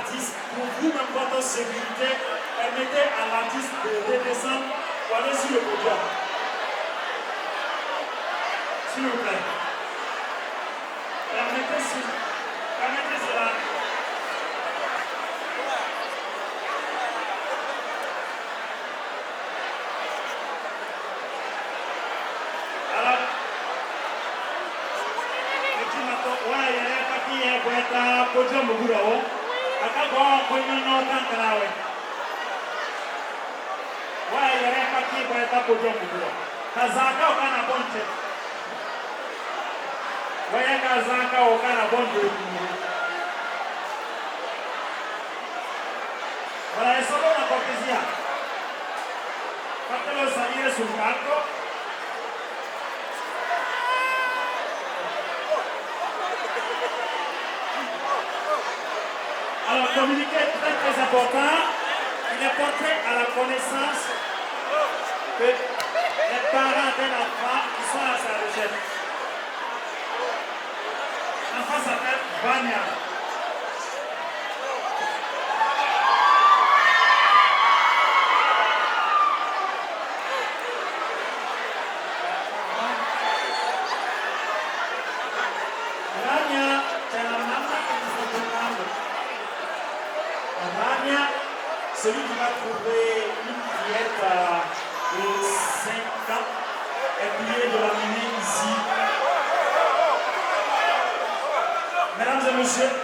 l'artiste, pour vous-même votre sécurité, permettez à l'artiste de redescendre pour aller sur le podium. S'il vous plaît. Permettez cela. Alors, petit matin, ouais, il y a un papier pour être à podium au bout là-haut. Acabou, foi no Tancarawe. Ouais, il y a un papier pour être à podium au bout là. Kazaka au Kana Bonte. Ouais, Kazaka au Kana Bonte. Voilà, è solo una cortesia. Fatelo salire sul palco. Alors, communiquer est très très important. Il est porté à la connaissance que les parents de l'enfant qui sont à sa recherche. L'enfant s'appelle Vania. Vania, c'est la maman qui nous fait comprendre. Vania, celui qui va trouver une fillette de 5 ans est prié de l'amener ici. Mesdames et messieurs,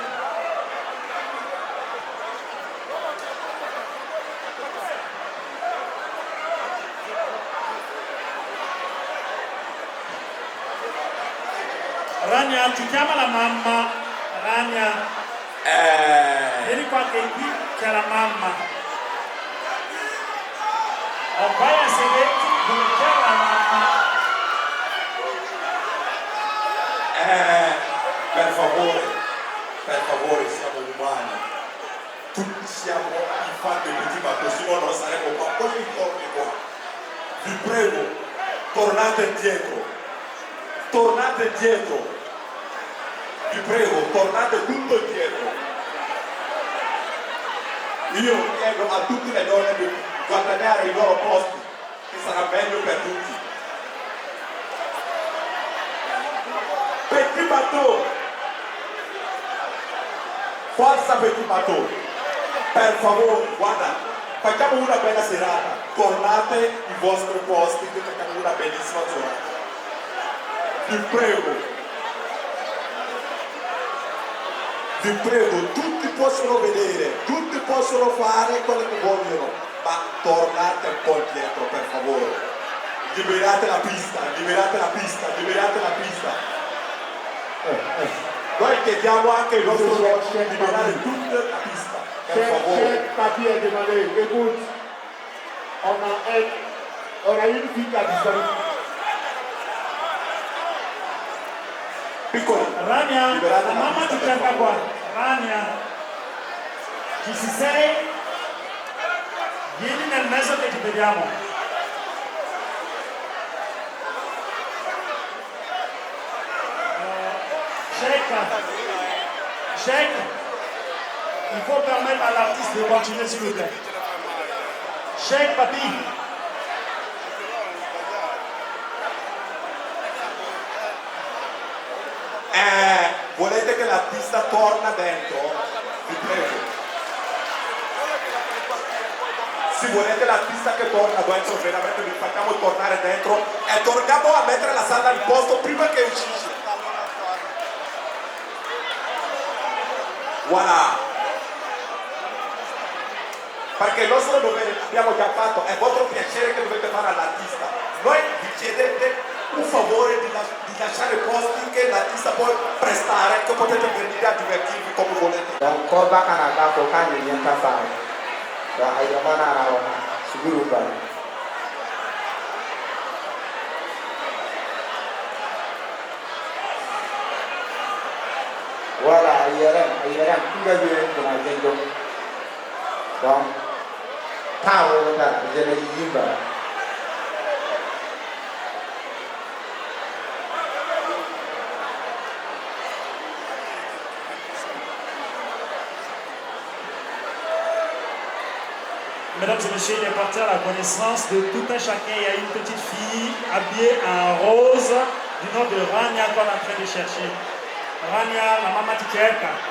Rania, tu chiama la mamma. Rania, vieni qua che qui c'è la mamma. O vai a sederti dove c'è la mamma. Per favore, siamo umani. Tutti siamo infatti petit bateau, sennò non saremmo qua ogni giorno qua. Vi prego, tornate indietro. Tornate indietro. Vi prego, tornate tutto indietro. Io chiedo a tutte le donne di guadagnare i loro posti, che sarà meglio per tutti. Petit bateau, forza petit bateau, per favore, guarda, facciamo una bella serata, tornate ai vostri posti che facciamo una bellissima giornata. Vi prego, tutti possono vedere, tutti possono fare quello che vogliono, ma tornate un po' indietro per favore. Liberate la pista, liberate la pista, liberate la pista. Noi chiediamo anche ai nostri soci di liberare tutta la pista, per favore. Papier demandé, écoute, on a une fille qui a disparu. Piccoli, Rania, liberate la mamma ti cerca qua. Rania, ci sei? Vieni nel mezzo che ti vediamo. Sheikh, il faut permettre à l'artiste de continuer s'il vous plaît. Sheikh, papi. Volete che l'artista torna dentro? Vi prego. Se volete l'artista che torna dentro, veramente vi facciamo tornare dentro e torniamo a mettere la sala al posto prima che uscisce. Voilà. Perché il nostro dovere l'abbiamo già fatto, è vostro piacere che dovete fare all'artista. Noi vi chiedete un favore di lasciare posti che l'artista può prestare, che potete venire a divertirvi come volete. Donc, korba kana ka ko kan ni yanta fa. Da ai mana na wa suguru ba. Voilà, ayyaran kuga bi kuna jendo. Donc, tawo da jena yimba. Mesdames et messieurs, il est porté à la connaissance de tout un chacun. Il y a une petite fille habillée en rose du nom de Rania qu'on est en train de chercher. Rania, la maman Tikerka.